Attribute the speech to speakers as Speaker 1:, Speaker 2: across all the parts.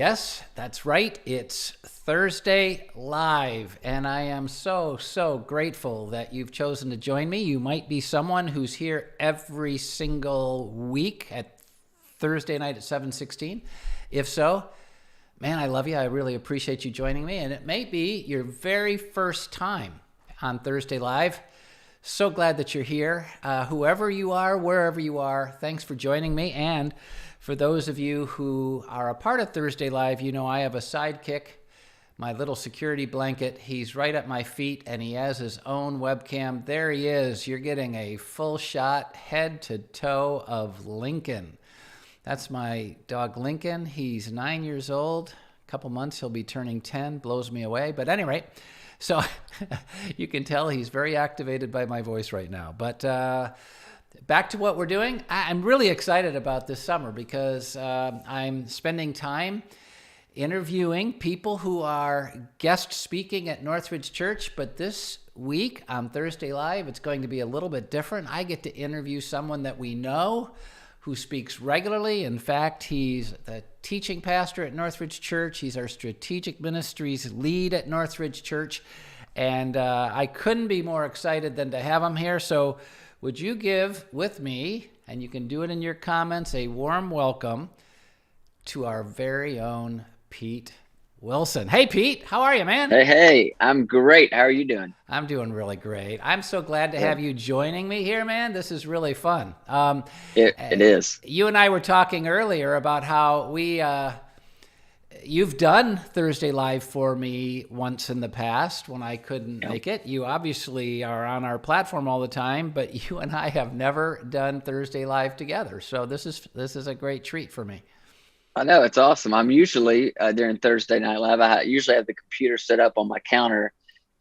Speaker 1: Yes, that's right. It's Thursday Live, and I am so grateful that you've chosen to join me. You might be someone who's here every single week at Thursday night at 7:16. If so, man, I love you. I really appreciate you joining me, and it may be your very first time on Thursday Live. So glad that you're here. Whoever you are, wherever you are, thanks for joining me. And for those of you who are a part of Thursday Live, you know I have a sidekick, my little security blanket. He's right at my feet, and he has his own webcam. There he is. You're getting a full shot, head to toe of Lincoln. That's my dog Lincoln. He's 9 years old. A couple months, he'll be turning 10. Blows me away. But at any rate, so you can tell he's very activated by my voice right now. But back to what we're doing. I'm really excited about this summer because I'm spending time interviewing people who are guest speaking at Northridge Church. But this week on Thursday Live, it's going to be a little bit different. I get to interview someone that we know who speaks regularly. In fact, he's the teaching pastor at Northridge Church. He's our strategic ministries lead at Northridge Church. And I couldn't be more excited than to have him here. So would you give with me, and you can do it in your comments, a warm welcome to our very own Pete Wilson. Hey, Pete, how are you, man?
Speaker 2: Hey, I'm great. How are you doing?
Speaker 1: I'm doing really great. I'm so glad to have you joining me here, man. This is really fun.
Speaker 2: It is.
Speaker 1: You and I were talking earlier about how you've done Thursday Live for me once in the past when I couldn't make it. You obviously are on our platform all the time, but you and I have never done Thursday Live together. So this is a great treat for me.
Speaker 2: I know, it's awesome. I'm usually during Thursday Night Live, I usually have the computer set up on my counter.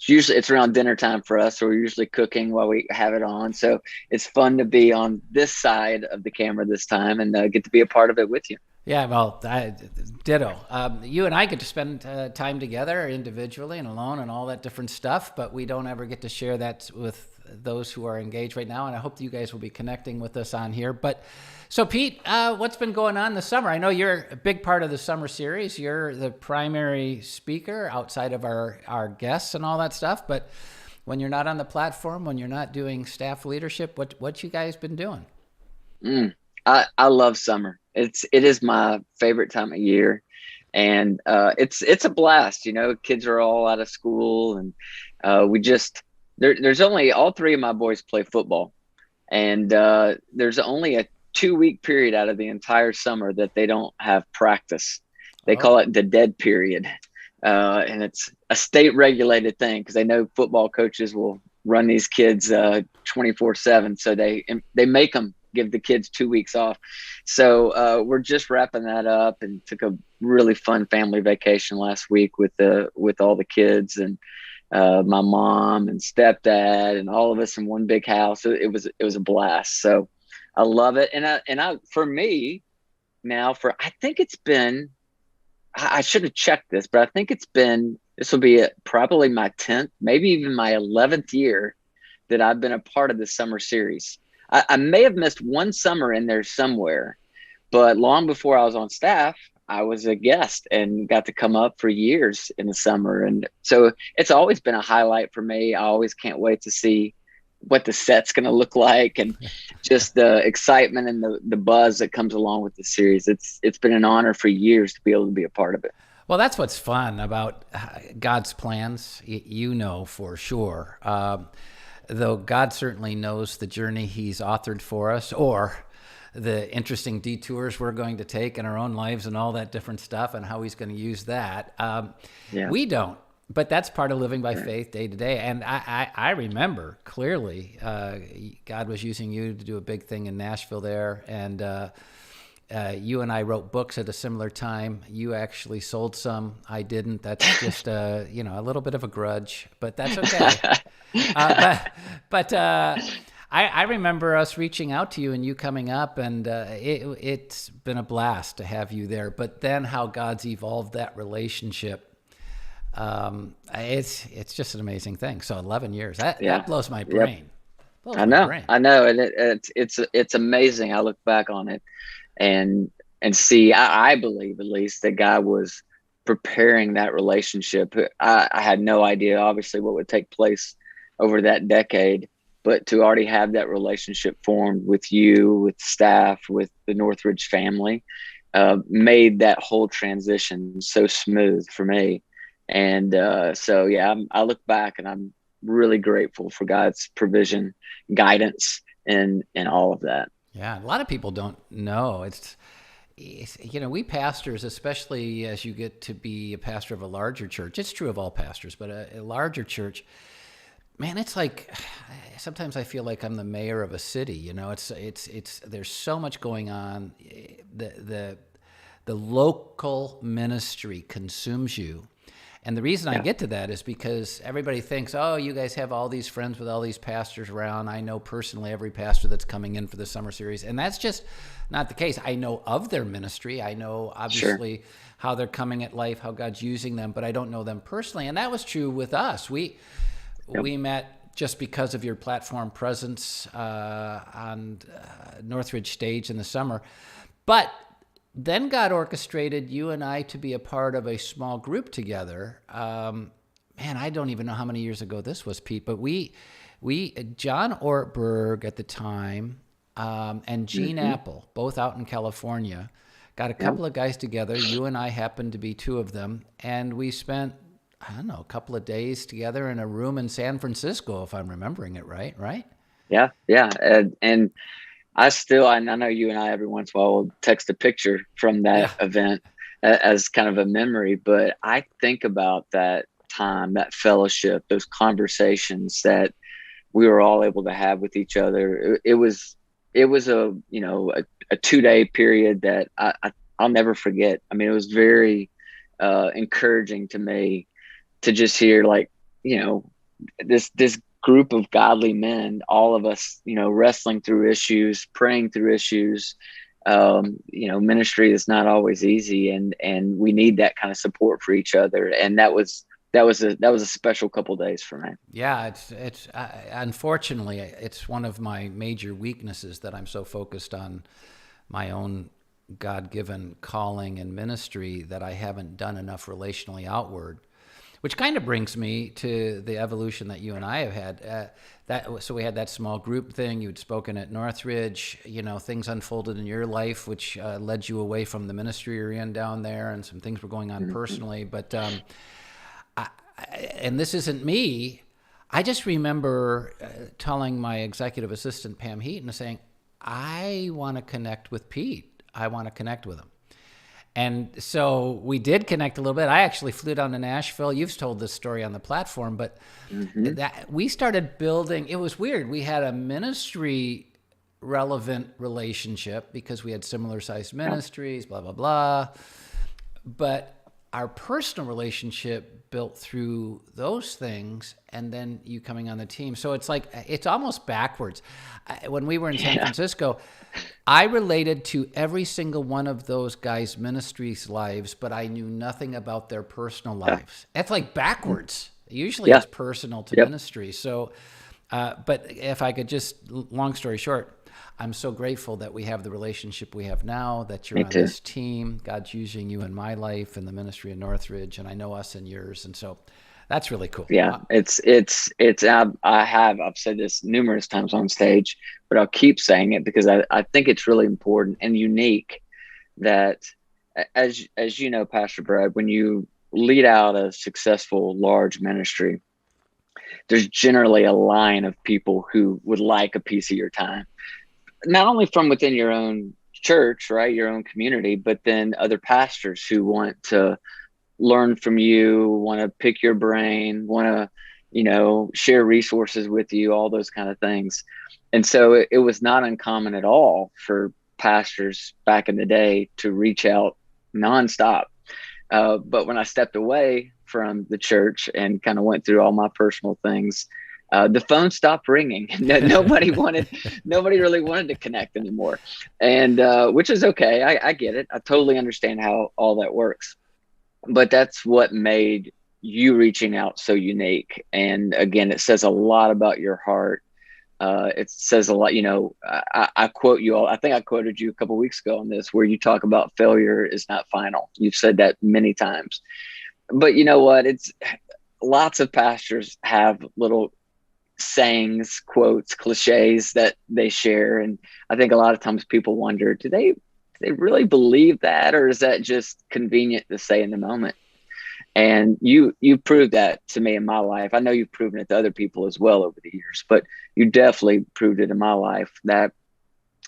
Speaker 2: It's around dinner time for us, so we're usually cooking while we have it on. So it's fun to be on this side of the camera this time and get to be a part of it with you.
Speaker 1: Yeah, well, ditto. You and I get to spend time together individually and alone and all that different stuff, but we don't ever get to share that with those who are engaged right now, and I hope that you guys will be connecting with us on here. But so, Pete, what's been going on this summer? I know you're a big part of the summer series. You're the primary speaker outside of our guests and all that stuff, but when you're not on the platform, when you're not doing staff leadership, what you guys been doing?
Speaker 2: I love summer. It is my favorite time of year, and it's a blast. You know, kids are all out of school, and there's only all three of my boys play football, and there's only a 2-week period out of the entire summer that they don't have practice. They call it the dead period, and it's a state regulated thing because they know football coaches will run these kids 24/7, so they make them give the kids 2 weeks off. So we're just wrapping that up and took a really fun family vacation last week with all the kids and my mom and stepdad and all of us in one big house. It was a blast. So I love it. And I for me now I think it's been, I should have checked this, but I think this will be probably my 10th, maybe even my 11th year that I've been a part of the summer series. I may have missed one summer in there somewhere, but long before I was on staff, I was a guest and got to come up for years in the summer. And so it's always been a highlight for me. I always can't wait to see what the set's going to look like and just the excitement and the buzz that comes along with the series. It's been an honor for years to be able to be a part of it.
Speaker 1: Well, that's what's fun about God's plans, you know, for sure. Though God certainly knows the journey he's authored for us, or the interesting detours we're going to take in our own lives and all that different stuff and how he's going to use that. We don't, but that's part of living by faith day to day. And I remember clearly God was using you to do a big thing in Nashville there. And you and I wrote books at a similar time. You actually sold some. I didn't. That's just, a little bit of a grudge, but that's okay. I remember us reaching out to you and you coming up, and it's been a blast to have you there. But then how God's evolved that relationship, it's just an amazing thing. So 11 years, that blows my brain.
Speaker 2: I know, and it's amazing. I look back on it, and and see, I believe at least that God was preparing that relationship. I had no idea, obviously, what would take place over that decade, but to already have that relationship formed with you, with staff, with the Northridge family, made that whole transition so smooth for me. And so, yeah, I look back and I'm really grateful for God's provision, guidance, and all of that.
Speaker 1: Yeah, a lot of people don't know. We pastors, especially as you get to be a pastor of a larger church, it's true of all pastors, but a larger church, man, it's like sometimes I feel like I'm the mayor of a city. It's there's so much going on. The local ministry consumes you. And the reason I get to that is because everybody thinks, oh, you guys have all these friends with all these pastors around. I know personally every pastor that's coming in for the summer series. And that's just not the case. I know of their ministry. I know, obviously, how they're coming at life, how God's using them, but I don't know them personally. And that was true with us. We met just because of your platform presence on Northridge stage in the summer. But then God orchestrated you and I to be a part of a small group together. Man, I don't even know how many years ago this was, Pete, but we John Ortberg at the time, and Gene Apple, both out in California, got a couple of guys together. You and I happened to be two of them, and we spent, I don't know, a couple of days together in a room in San Francisco, if I'm remembering it right?
Speaker 2: Yeah. And I know you and I every once in a while will text a picture from that
Speaker 1: Yeah.
Speaker 2: event as kind of a memory, but I think about that time, that fellowship, those conversations that we were all able to have with each other. It was a 2-day period that I'll never forget. I mean, it was very encouraging to me to just hear, like, this group of godly men, all of us, wrestling through issues, praying through issues. Ministry is not always easy, and we need that kind of support for each other. And that was a special couple days for me.
Speaker 1: Yeah, it's unfortunately it's one of my major weaknesses, that I'm so focused on my own God-given calling and ministry that I haven't done enough relationally outward. Which kind of brings me to the evolution that you and I have had. So we had that small group thing. You'd spoken at Northridge. Things unfolded in your life, which led you away from the ministry you're in down there, and some things were going on personally. But and this isn't me. I just remember telling my executive assistant Pam Heaton, saying, "I want to connect with Pete. I want to connect with him." And so we did connect a little bit. I actually flew down to Nashville. You've told this story on the platform, but that we started building. It was weird. We had a ministry relevant relationship because we had similar sized ministries, blah, blah, blah. But our personal relationship built through those things, and then you coming on the team. So it's like, it's almost backwards. When we were in San Francisco, I related to every single one of those guys' ministries' lives, but I knew nothing about their personal lives. That's like backwards. Usually it's personal to ministry. So, but if I could just, long story short, I'm so grateful that we have the relationship we have now, that you're on this team. God's using you in my life and the ministry of Northridge, and I know us in yours. And so that's really cool.
Speaker 2: Yeah, I've said this numerous times on stage, but I'll keep saying it because I think it's really important and unique that, as you know, Pastor Brad, when you lead out a successful large ministry, there's generally a line of people who would like a piece of your time, not only from within your own church, right, your own community, but then other pastors who want to learn from you, want to pick your brain, want to, share resources with you, all those kind of things. And so it was not uncommon at all for pastors back in the day to reach out nonstop. But when I stepped away from the church and kind of went through all my personal things, the phone stopped ringing. Nobody really wanted to connect anymore. And which is okay. I get it. I totally understand how all that works. But that's what made you reaching out so unique. And again, it says a lot about your heart It says a lot. I quote you all. I think I quoted you a couple of weeks ago on this, where you talk about failure is not final. You've said that many times. But you know what? It's lots of pastors have little sayings, quotes, cliches that they share, and I think a lot of times people wonder, do they really believe that, or is that just convenient to say in the moment? And you proved that to me in my life. I know you've proven it to other people as well over the years, but you definitely proved it in my life that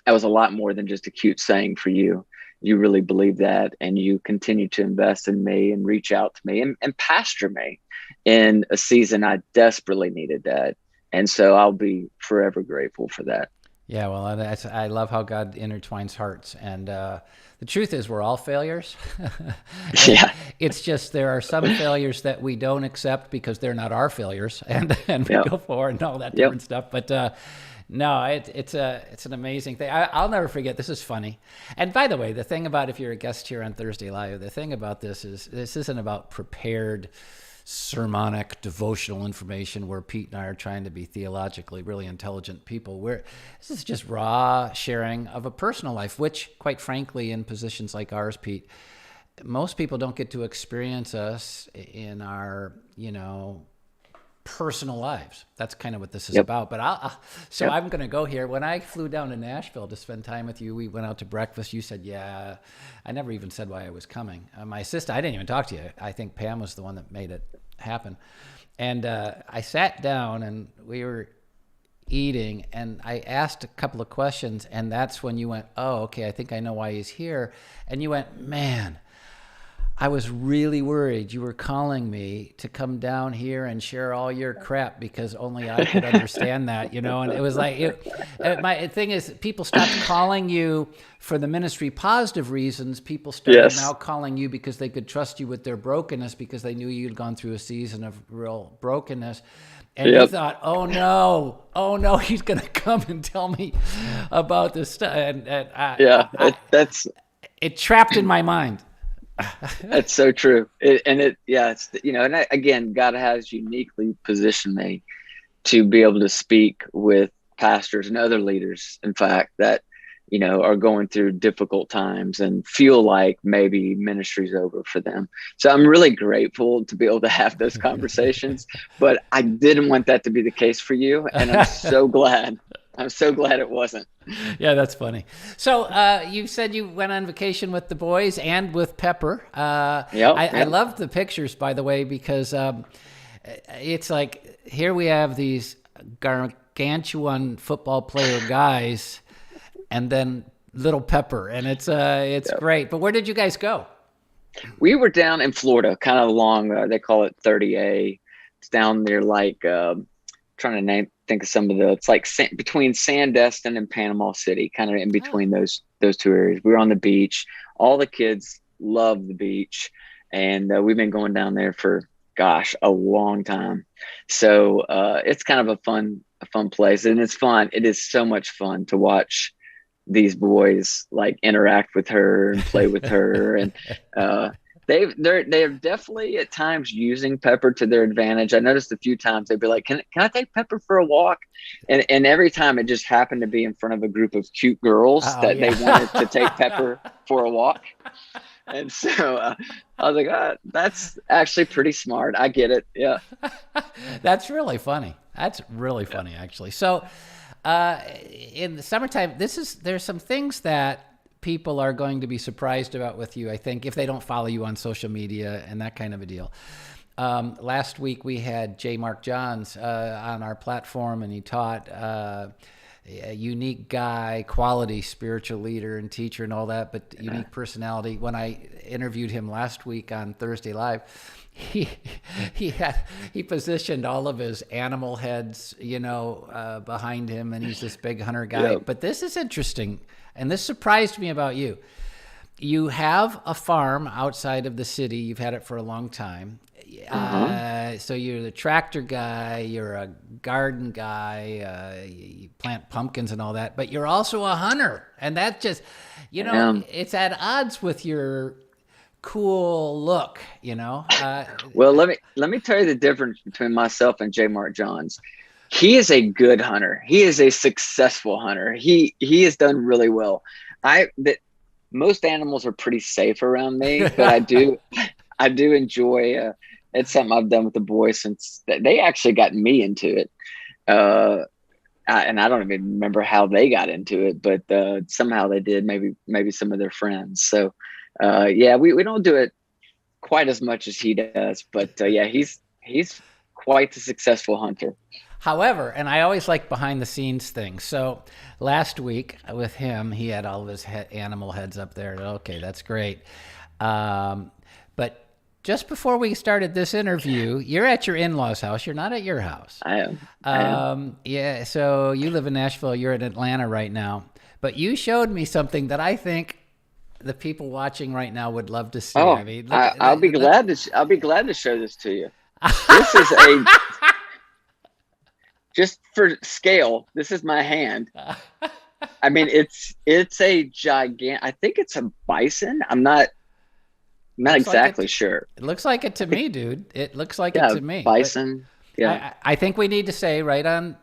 Speaker 2: that was a lot more than just a cute saying for you. You really believe that, and you continue to invest in me and reach out to me and pastor me in a season I desperately needed that. And so I'll be forever grateful for that.
Speaker 1: Yeah, well, I love how God intertwines hearts. And the truth is, we're all failures. And
Speaker 2: Yeah.
Speaker 1: it's just there are some failures that we don't accept because they're not our failures, and we
Speaker 2: Yep.
Speaker 1: go forward and all that
Speaker 2: Yep.
Speaker 1: different stuff. But no, it's an amazing thing. I'll never forget. This is funny. And by the way, the thing about if you're a guest here on Thursday Live, the thing about this is this isn't about prepared sermonic devotional information where Pete and I are trying to be theologically really intelligent people. This is just raw sharing of a personal life, which, quite frankly, in positions like ours, Pete, most people don't get to experience us in our, personal lives. That's kind of what this is
Speaker 2: Yep.
Speaker 1: about. But so
Speaker 2: Yep.
Speaker 1: I'm going to go here. When I flew down to Nashville to spend time with you, we went out to breakfast. You said, yeah, I never even said why I was coming. My sister, I didn't even talk to you. I think Pam was the one that made it happen. And I sat down and we were eating and I asked a couple of questions. And that's when you went, oh, okay, I think I know why he's here. And you went, man, I was really worried you were calling me to come down here and share all your crap because only I could understand that, and it was like, my thing is people stopped calling you for the ministry positive reasons. People started now
Speaker 2: Yes.
Speaker 1: calling you because they could trust you with their brokenness because they knew you'd gone through a season of real brokenness. And you
Speaker 2: Yep.
Speaker 1: thought, oh no, he's going to come and tell me about this stuff. And
Speaker 2: Yeah. That's
Speaker 1: it trapped in my mind.
Speaker 2: That's so true. Yeah, and again, God has uniquely positioned me to be able to speak with pastors and other leaders, in fact, that, are going through difficult times and feel like maybe ministry's over for them. So I'm really grateful to be able to have those conversations, but I didn't want that to be the case for you. And I'm so glad. I'm so glad it wasn't.
Speaker 1: Yeah, that's funny. So you said you went on vacation with the boys and with Pepper.
Speaker 2: Yep.
Speaker 1: I
Speaker 2: Yep.
Speaker 1: love the pictures, by the way, because it's like here we have these gargantuan football player guys, and then little Pepper, and it's
Speaker 2: Yep.
Speaker 1: great. But where did you guys go?
Speaker 2: We were down in Florida, kind of along, they call it 30A. It's down there, like, trying to think of some of it's like between Sandestin and Panama City, kind of in
Speaker 1: Oh,
Speaker 2: between those two areas. We were on the beach. All the kids love the beach, and we've been going down there for, gosh, a long time. So it's kind of a fun place, and it's fun. It is so much fun to watch these boys like interact with her and play with her, and uh, they're definitely at times using Pepper to their advantage. I noticed a few times they'd be like, "Can I take Pepper for a walk?" And every time it just happened to be in front of a group of cute girls
Speaker 1: oh
Speaker 2: that they
Speaker 1: yeah.
Speaker 2: wanted to take Pepper for a walk. And so I was like, that's actually pretty smart. I get it. Yeah.
Speaker 1: That's really funny. That's really
Speaker 2: Yeah.
Speaker 1: funny, actually. So, in the summertime, there's some things that people are going to be surprised about with you. I think if they don't follow you on social media and that kind of a deal. Last week we had J. Mark Johns on our platform, and he taught. A unique guy, quality spiritual leader and teacher and all that, but unique personality. When I interviewed him last week on Thursday Live, he he positioned all of his animal heads, behind him, and he's this big hunter guy.
Speaker 2: Yeah.
Speaker 1: But this is interesting, and this surprised me about you. You have a farm outside of the city. You've had it for a long time.
Speaker 2: Uh-huh.
Speaker 1: So you're the tractor guy, you're a garden guy, you plant pumpkins and all that, but you're also a hunter. And that just, it's at odds with your cool look.
Speaker 2: Well, let me tell you the difference between myself and J. Mark Johns. He is a good hunter. He is a successful hunter. He has done really well. Most animals are pretty safe around me, but I do enjoy. It's something I've done with the boys since they actually got me into it. Uh, and I don't even remember how they got into it, but somehow they did. Maybe some of their friends. So yeah, we don't do it quite as much as he does, but yeah, he's quite the successful hunter.
Speaker 1: However, and I always like behind the scenes things. So last week with him, he had all of his animal heads up there. Okay, that's great. But just before we started this interview, you're at your in-laws' house. You're not at your house.
Speaker 2: I am.
Speaker 1: Yeah. So you live in Nashville. You're in Atlanta right now. But you showed me something that I think the people watching right now would love to see.
Speaker 2: Oh,
Speaker 1: I mean,
Speaker 2: I'll be
Speaker 1: look.
Speaker 2: glad to. I'll be glad to show this to you. This is a just for scale. This is my hand. I mean, it's a gigant. I think it's a bison. I'm not
Speaker 1: Looks like
Speaker 2: exactly
Speaker 1: it.
Speaker 2: sure.
Speaker 1: It looks like it to
Speaker 2: I think
Speaker 1: me, dude. It looks like it
Speaker 2: yeah,
Speaker 1: to me. But
Speaker 2: bison. Yeah.
Speaker 1: I think we need to say right on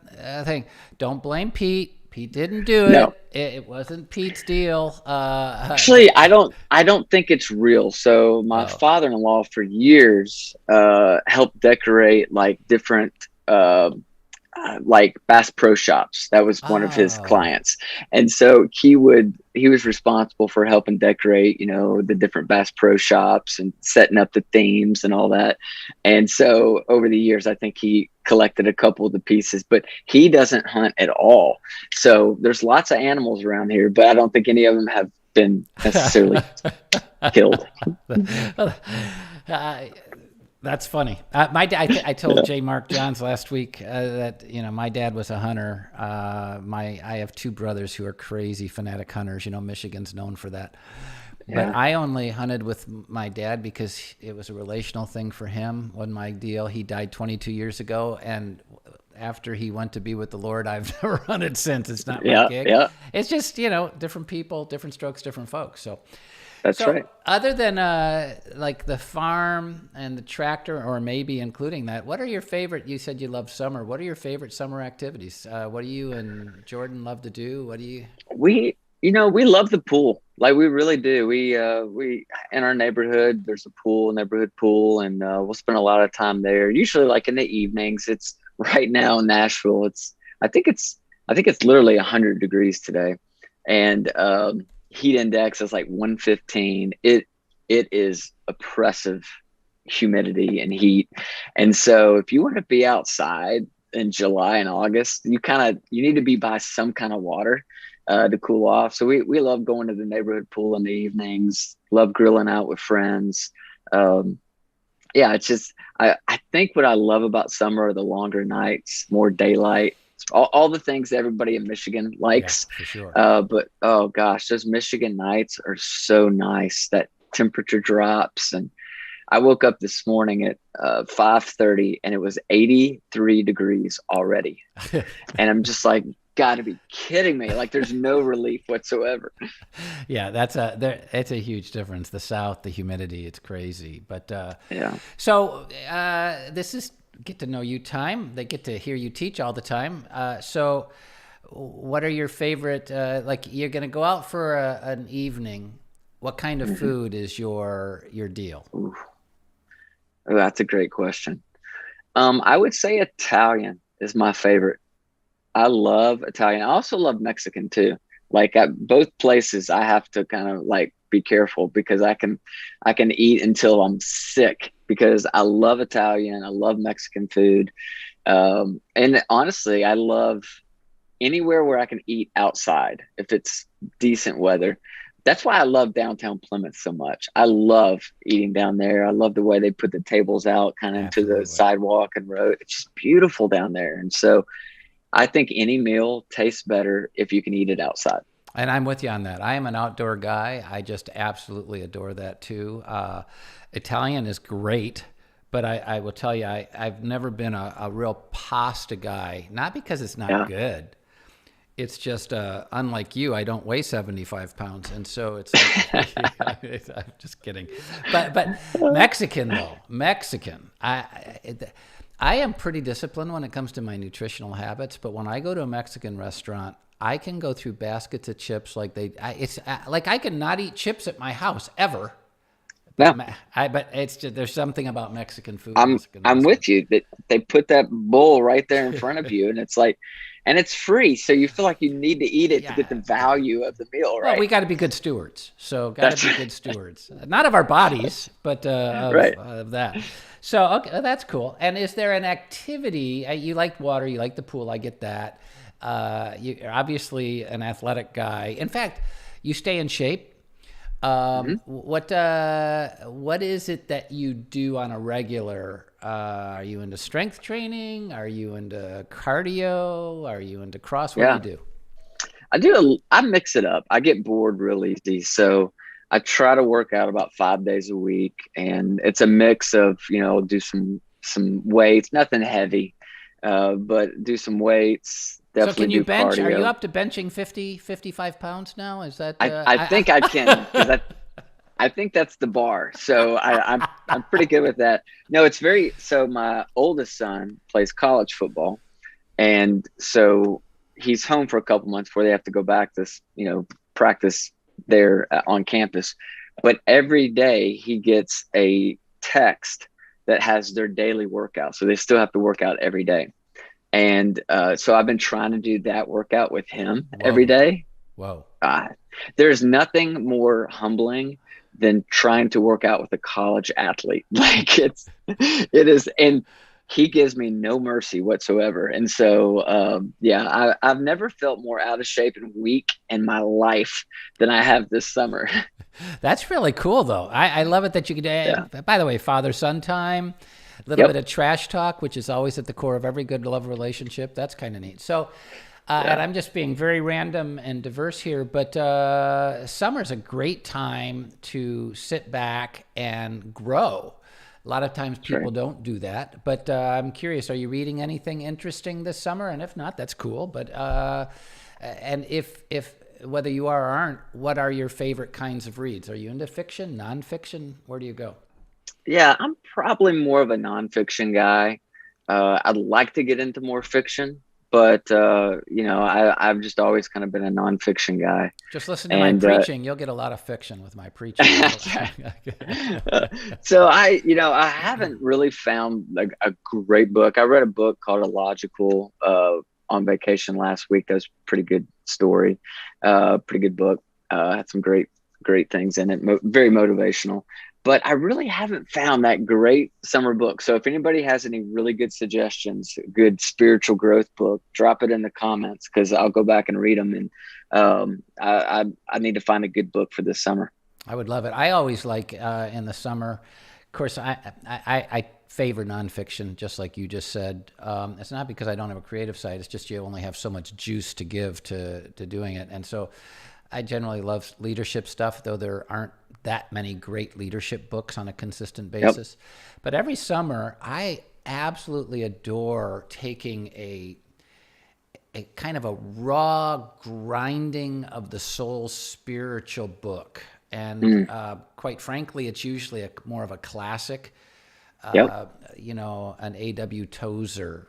Speaker 1: thing. Don't blame Pete. Pete didn't do
Speaker 2: No.
Speaker 1: it. It wasn't Pete's deal.
Speaker 2: Actually, I don't think it's real. So my
Speaker 1: Oh.
Speaker 2: father-in-law for years helped decorate like different like Bass Pro Shops. That was one of his
Speaker 1: Oh.
Speaker 2: clients. And so he was responsible for helping decorate, the different Bass Pro Shops and setting up the themes and all that. And so over the years, I think he collected a couple of the pieces, but he doesn't hunt at all. So there's lots of animals around here, but I don't think any of them have been necessarily killed.
Speaker 1: Uh, that's funny. My dad. I told J. Mark Johns last week that my dad was a hunter. I have two brothers who are crazy fanatic hunters. Michigan's known for that. But
Speaker 2: Yeah.
Speaker 1: I only hunted with my dad because it was a relational thing for him. Wasn't my deal. He died 22 years ago, and after he went to be with the Lord, I've never hunted since. It's not my
Speaker 2: Yeah.
Speaker 1: gig.
Speaker 2: Yeah.
Speaker 1: It's just different people, different strokes, different folks. So.
Speaker 2: That's
Speaker 1: So
Speaker 2: right.
Speaker 1: other than like the farm and the tractor, or maybe including that, what are your favorite? You said you love summer. What are your favorite summer activities? What do you and Jordan love to do? What do you?
Speaker 2: We love the pool. Like we really do. We in our neighborhood, there's a pool, neighborhood pool, and we'll spend a lot of time there. Usually like in the evenings. It's right now in Nashville. I think it's literally 100 degrees today. And heat index is like 115. It is oppressive humidity and heat. And so if you want to be outside in July and August, you need to be by some kind of water to cool off. So we love going to the neighborhood pool in the evenings, love grilling out with friends. Yeah, it's just I think what I love about summer are the longer nights, more daylight, all the things everybody in Michigan
Speaker 1: Yeah,
Speaker 2: likes.
Speaker 1: for sure.
Speaker 2: But oh gosh, those Michigan nights are so nice. That temperature drops, and I woke up this morning at 5:30, and it was 83 degrees already, and I'm just like, got to be kidding me! Like, there's no relief whatsoever.
Speaker 1: Yeah, it's a huge difference. The South, the humidity, it's crazy. But
Speaker 2: Yeah.
Speaker 1: so this is get to know you time. They get to hear you teach all the time. So what are your favorite? Like you're going to go out for an evening. What kind of
Speaker 2: Mhm.
Speaker 1: food is your deal?
Speaker 2: Ooh, oh, that's a great question. I would say Italian is my favorite. I love Italian. I also love Mexican too. Like at both places, I have to kind of like be careful because I can eat until I'm sick because I love Italian. I love Mexican food. And honestly, I love anywhere where I can eat outside if it's decent weather. That's why I love downtown Plymouth so much. I love eating down there. I love the way they put the tables out kind of into the
Speaker 1: Absolutely.
Speaker 2: sidewalk and road. It's just beautiful down there. And so I think any meal tastes better if you can eat it outside.
Speaker 1: And I'm with you on that. I am an outdoor guy. I just absolutely adore that too. Italian is great, but I will tell you, I've never been a real pasta guy. Not because it's not
Speaker 2: Yeah.
Speaker 1: good. It's just unlike you. I don't weigh 75 pounds, and so it's like I'm just kidding. But Mexican though, Mexican. I am pretty disciplined when it comes to my nutritional habits, but when I go to a Mexican restaurant, I can go through baskets of chips like it's like I can not eat chips at my house ever. But
Speaker 2: No,
Speaker 1: but it's just, there's something about Mexican food and
Speaker 2: I'm
Speaker 1: Mexican
Speaker 2: I'm with
Speaker 1: restaurants.
Speaker 2: you that they put that bowl right there in front of you, and it's like, and it's free, so you feel like you need to eat it to get the
Speaker 1: Yeah, yeah.
Speaker 2: value of the meal,
Speaker 1: Well,
Speaker 2: right?
Speaker 1: we got to be good stewards. So, got to
Speaker 2: That's
Speaker 1: be good stewards, not of our bodies, but
Speaker 2: right.
Speaker 1: of that. So, okay, well, that's cool. And is there an activity? You like water, you like the pool. I get that. You're obviously an athletic guy. In fact, you stay in shape.
Speaker 2: Mhm.
Speaker 1: What is it that you do on a regular? Are you into strength training? Are you into cardio? Are you into cross? What do you
Speaker 2: Yeah,
Speaker 1: do?
Speaker 2: I mix it up. I get bored real easy, so I try to work out about 5 days a week, and it's a mix of, do some weights, nothing heavy, but do some weights.
Speaker 1: So
Speaker 2: Definitely
Speaker 1: can you
Speaker 2: do
Speaker 1: bench? Are you
Speaker 2: cardio.
Speaker 1: up to benching 50, 55 pounds now? Is that
Speaker 2: I think I can, because I think that's the bar. So I'm pretty good with that. No, it's very so my oldest son plays college football, and so he's home for a couple months before they have to go back to practice there on campus. But every day he gets a text that has their daily workout, so they still have to work out every day. And so I've been trying to do that workout with him every
Speaker 1: Whoa,
Speaker 2: day.
Speaker 1: whoa.
Speaker 2: uh, there's nothing more humbling than trying to work out with a college athlete. Like it is, and he gives me no mercy whatsoever. And so, yeah, I've never felt more out of shape and weak in my life than I have this summer.
Speaker 1: That's really cool, though. I love it that you could.
Speaker 2: Yeah.
Speaker 1: By the way, father son time, a little bit
Speaker 2: Yep.
Speaker 1: of trash talk, which is always at the core of every good love relationship. That's kind of neat. So, and
Speaker 2: Yeah.
Speaker 1: I'm just being very random and diverse here, but summer's a great time to sit back and grow. A lot of times
Speaker 2: That's right.
Speaker 1: people don't do that, but I'm curious, are you reading anything interesting this summer? And if not, that's cool. But and if whether you are or aren't, what are your favorite kinds of reads? Are you into fiction, nonfiction? Where do you go?
Speaker 2: Yeah. I'm probably more of a nonfiction guy. I'd like to get into more fiction, but I've just always kind of been a nonfiction guy.
Speaker 1: Just listen to my
Speaker 2: And
Speaker 1: preaching. You'll get a lot of fiction with my preaching.
Speaker 2: so I haven't really found like a great book. I read a book called Illogical on vacation last week. That was a pretty good story, pretty good book. Had some great things in it. Very motivational. But I really haven't found that great summer book. So if anybody has any really good suggestions, good spiritual growth book, drop it in the comments, because I'll go back and read them. And I need to find a good book for this summer.
Speaker 1: I would love it. I always like in the summer. Of course, I favor nonfiction, just like you just said. It's not because I don't have a creative side. It's just you only have so much juice to give to doing it. And so I generally love leadership stuff, though there aren't that many great leadership books on a consistent
Speaker 2: Yep.
Speaker 1: basis. But every summer, I absolutely adore taking a kind of a raw grinding of the soul spiritual book. And
Speaker 2: Mm,
Speaker 1: quite frankly, it's usually more of a classic,
Speaker 2: yep.
Speaker 1: an A.W. Tozer,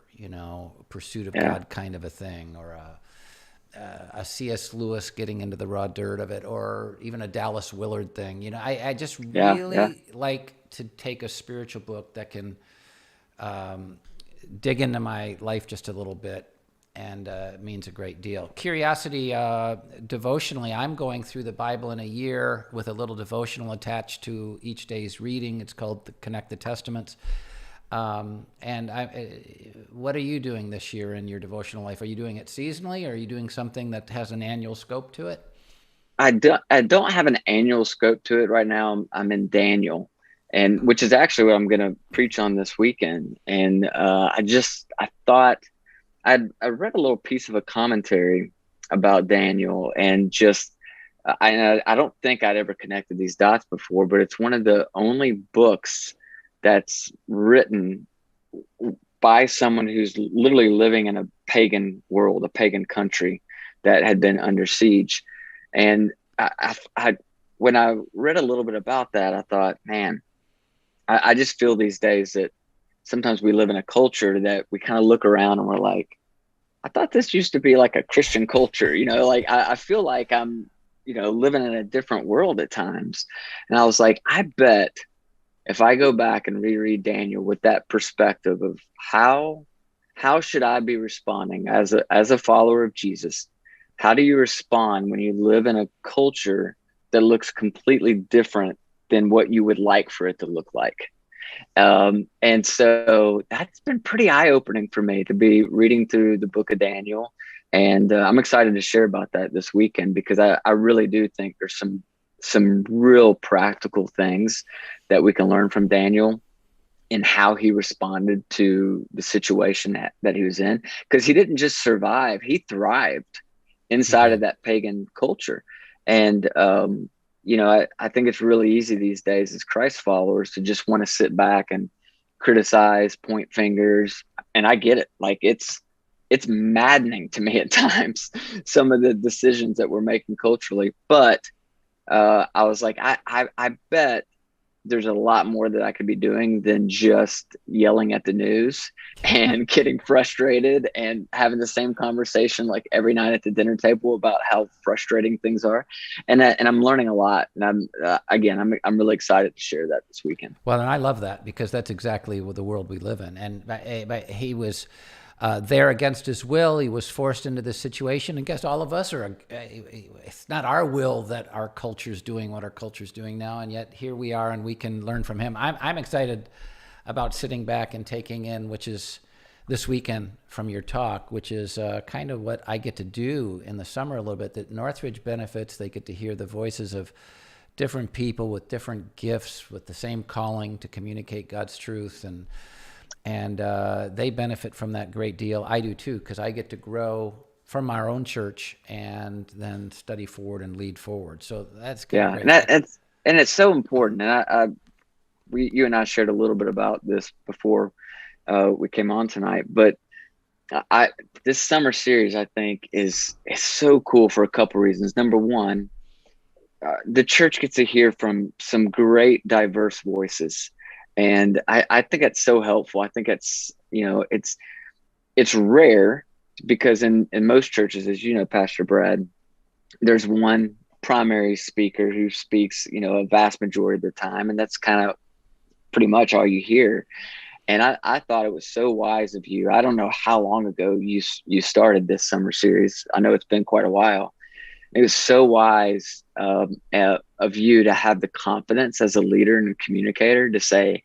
Speaker 1: Pursuit of
Speaker 2: Yeah.
Speaker 1: God kind of a thing, or a C.S. Lewis getting into the raw dirt of it, or even a Dallas Willard thing. I just
Speaker 2: Yeah. Yeah.
Speaker 1: really like to take a spiritual book that can dig into my life just a little bit, and it means a great deal. Curiosity, devotionally, I'm going through the Bible in a year with a little devotional attached to each day's reading. It's called Connect the Testaments. What are you doing this year in your devotional life? Are you doing it seasonally, or are you doing something that has an annual scope to it?
Speaker 2: I don't have an annual scope to it right now. I'm in Daniel, and which is actually what I'm going to preach on this weekend. And I thought I read a little piece of a commentary about Daniel, and just I don't think I'd ever connected these dots before, but it's one of the only books that's written by someone who's literally living in a pagan world, a pagan country that had been under siege. And when I read a little bit about that, I thought, man, I just feel these days that sometimes we live in a culture that we kind of look around and we're like, I thought this used to be like a Christian culture, like I feel like I'm, living in a different world at times. And I was like, I bet if I go back and reread Daniel with that perspective of how should I be responding as a follower of Jesus? How do you respond when you live in a culture that looks completely different than what you would like for it to look like? And so that's been pretty eye opening for me to be reading through the book of Daniel. And I'm excited to share about that this weekend because I really do think there's some real practical things that we can learn from Daniel in how he responded to the situation that he was in. Because he didn't just survive, he thrived
Speaker 1: He
Speaker 2: inside of
Speaker 1: did.
Speaker 2: that pagan culture. And I think it's really easy these days as Christ followers to just want to sit back and criticize, point fingers. And I get it. Like it's maddening to me at times, some of the decisions that we're making culturally. But I was like, I bet there's a lot more that I could be doing than just yelling at the news and getting frustrated and having the same conversation like every night at the dinner table about how frustrating things are. And I'm learning a lot. And I'm really excited to share that this weekend.
Speaker 1: Well, and I love that because that's exactly the world we live in. And he was there against his will. He was forced into this situation. And guess all of us are, it's not our will that our culture's doing what our culture's doing now. And yet here we are and we can learn from him. I'm excited about sitting back and taking in, which is this weekend from your talk, which is kind of what I get to do in the summer a little bit, that Northridge benefits. They get to hear the voices of different people with different gifts, with the same calling to communicate God's truth, and they benefit from that great deal. I do too, because I get to grow from our own church and then study forward and lead forward. So that's kind of
Speaker 2: Yeah.
Speaker 1: great.
Speaker 2: And it's so important. And you and I shared a little bit about this before we came on tonight, but I this summer series I think is so cool for a couple reasons. Number one, the church gets to hear from some great diverse voices, and I think that's so helpful. I think it's rare because in most churches, as you know, Pastor Brad, there's one primary speaker who speaks a vast majority of the time, and that's kind of pretty much all you hear. And I thought it was so wise of you. I don't know how long ago you started this summer series. I know it's been quite a while. It was so wise of you to have the confidence as a leader and a communicator to say,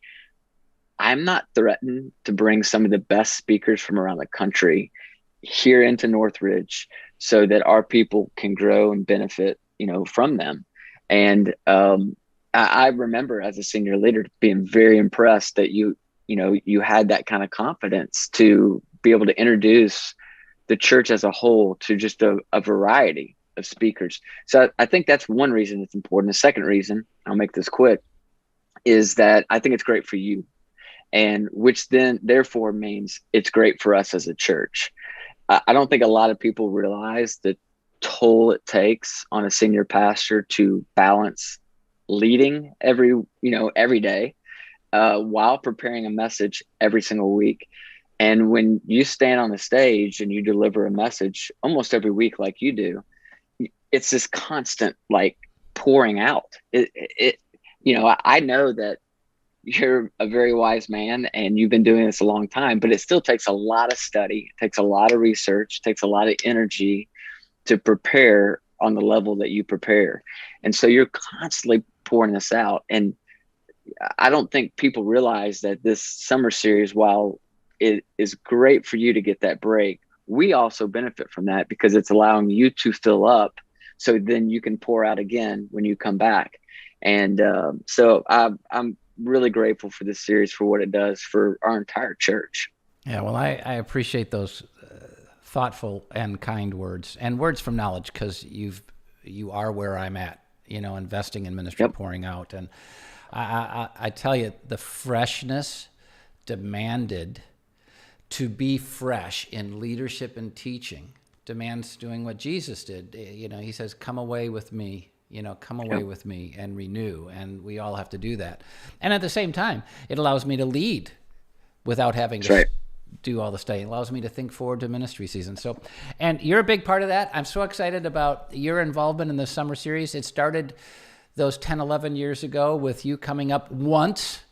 Speaker 2: I'm not threatened to bring some of the best speakers from around the country here into Northridge so that our people can grow and benefit, from them. And I remember as a senior leader being very impressed that you had that kind of confidence to be able to introduce the church as a whole to just a variety of speakers. So I think that's one reason it's important. The second reason, I'll make this quick, is that I think it's great for you, and which then therefore means it's great for us as a church. I don't think a lot of people realize the toll it takes on a senior pastor to balance leading every day while preparing a message every single week. And when you stand on the stage and you deliver a message almost every week like you do, it's this constant like pouring out. I know that you're a very wise man and you've been doing this a long time, but it still takes a lot of study, it takes a lot of research, it takes a lot of energy to prepare on the level that you prepare. And so you're constantly pouring this out. And I don't think people realize that this summer series, while it is great for you to get that break, we also benefit from that because it's allowing you to fill up so then you can pour out again when you come back. And so I'm really grateful for this series for what it does for our entire church.
Speaker 1: Yeah, well, I appreciate those thoughtful and kind words and words from knowledge, because you are where I'm at, investing in ministry,
Speaker 2: Yep.
Speaker 1: pouring out. And I tell you, the freshness demanded to be fresh in leadership and teaching demands doing what Jesus did. He says, come away with me, come away
Speaker 2: Yep.
Speaker 1: with me and renew. And we all have to do that. And at the same time, it allows me to lead without having
Speaker 2: That's
Speaker 1: to
Speaker 2: right.
Speaker 1: do all the studying. It allows me to think forward to ministry season. So, and you're a big part of that. I'm so excited about your involvement in the summer series. It started those 10, 11 years ago with you coming up once.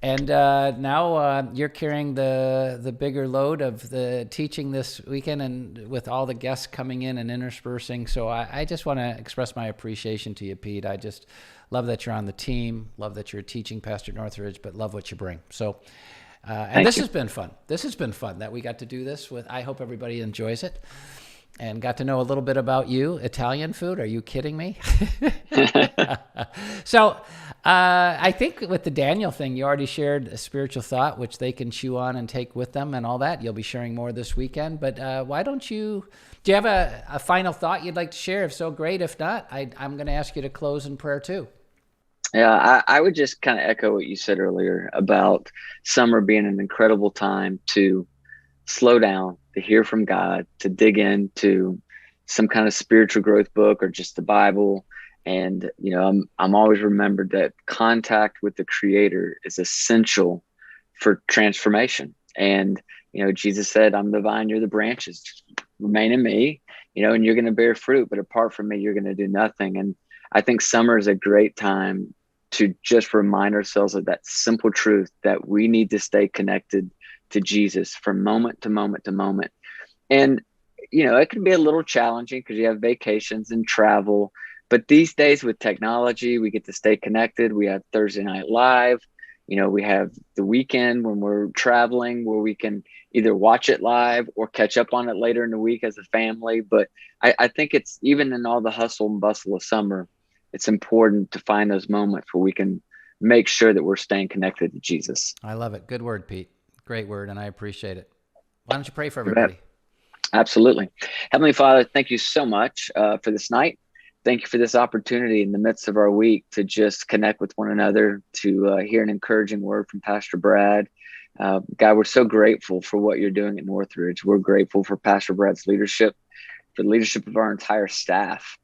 Speaker 1: And now you're carrying the bigger load of the teaching this weekend, and with all the guests coming in and interspersing. So I just want to express my appreciation to you, Pete. I just love that you're on the team, love that you're teaching Pastor Northridge, but love what you bring. So, and this has been fun. This has been fun that we got to do this with. I hope everybody enjoys it and got to know a little bit about you. Italian food? Are you kidding me? So I think with the Daniel thing, you already shared a spiritual thought, which they can chew on and take with them and all that. You'll be sharing more this weekend. But why don't do you have a final thought you'd like to share? If so, great. If not, I'm going to ask you to close in prayer too.
Speaker 2: Yeah, I would just kind of echo what you said earlier about summer being an incredible time to slow down, to hear from God, to dig into some kind of spiritual growth book or just the Bible. And, I'm always remembered that contact with the Creator is essential for transformation. And, Jesus said, I'm the vine, you're the branches. Remain in me, and you're going to bear fruit. But apart from me, you're going to do nothing. And I think summer is a great time to just remind ourselves of that simple truth that we need to stay connected to Jesus from moment to moment to moment. And, it can be a little challenging because you have vacations and travel. But these days with technology, we get to stay connected. We have Thursday Night Live. We have the weekend when we're traveling where we can either watch it live or catch up on it later in the week as a family. But I think it's even in all the hustle and bustle of summer, it's important to find those moments where we can make sure that we're staying connected to Jesus.
Speaker 1: I love it. Good word, Pete. Great word, and I appreciate it. Why don't you pray for everybody?
Speaker 2: Absolutely. Heavenly Father, thank you so much for this night. Thank you for this opportunity in the midst of our week to just connect with one another, to hear an encouraging word from Pastor Brad. God, we're so grateful for what you're doing at Northridge. We're grateful for Pastor Brad's leadership, for the leadership of our entire staff.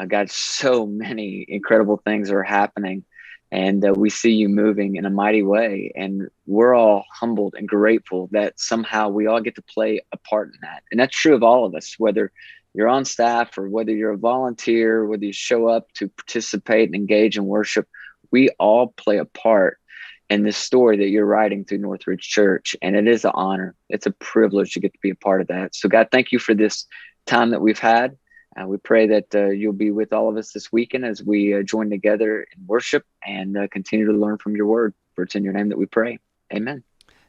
Speaker 2: God, so many incredible things are happening, and we see you moving in a mighty way. And we're all humbled and grateful that somehow we all get to play a part in that. And that's true of all of us, whether you're on staff or whether you're a volunteer, whether you show up to participate and engage in worship. We all play a part in this story that you're writing through Northridge Church. And it is an honor. It's a privilege to get to be a part of that. So God, thank you for this time that we've had. We pray that you'll be with all of us this weekend as we join together in worship and continue to learn from your word. For it's in your name that we pray. Amen.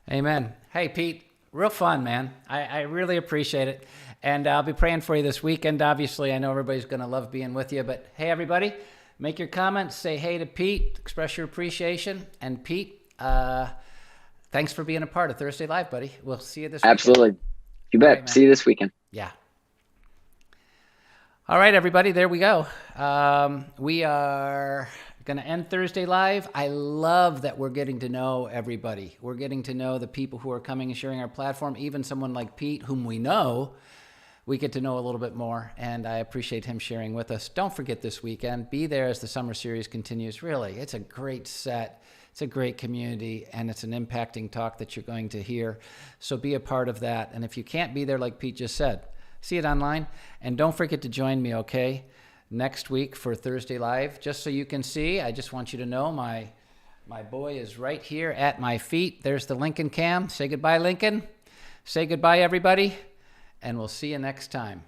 Speaker 1: Amen. Hey, Pete, real fun, man. I really appreciate it. And I'll be praying for you this weekend. Obviously, I know everybody's going to love being with you. But hey, everybody, make your comments. Say hey to Pete. Express your appreciation. And Pete, thanks for being a part of Thursday Live, buddy. We'll see you this weekend.
Speaker 2: Absolutely. You bet. Right, see you this weekend.
Speaker 1: Yeah. All right, everybody, there we go. We are going to end Thursday Live. I love that we're getting to know everybody. We're getting to know the people who are coming and sharing our platform, even someone like Pete, whom we know. We get to know a little bit more, and I appreciate him sharing with us. Don't forget this weekend. Be there as the summer series continues. Really, it's a great set. It's a great community, and it's an impacting talk that you're going to hear. So be a part of that. And if you can't be there, like Pete just said, see it online. And don't forget to join me, okay, next week for Thursday Live. Just so you can see, I just want you to know my boy is right here at my feet. There's the Lincoln cam. Say goodbye, Lincoln. Say goodbye, everybody. And we'll see you next time.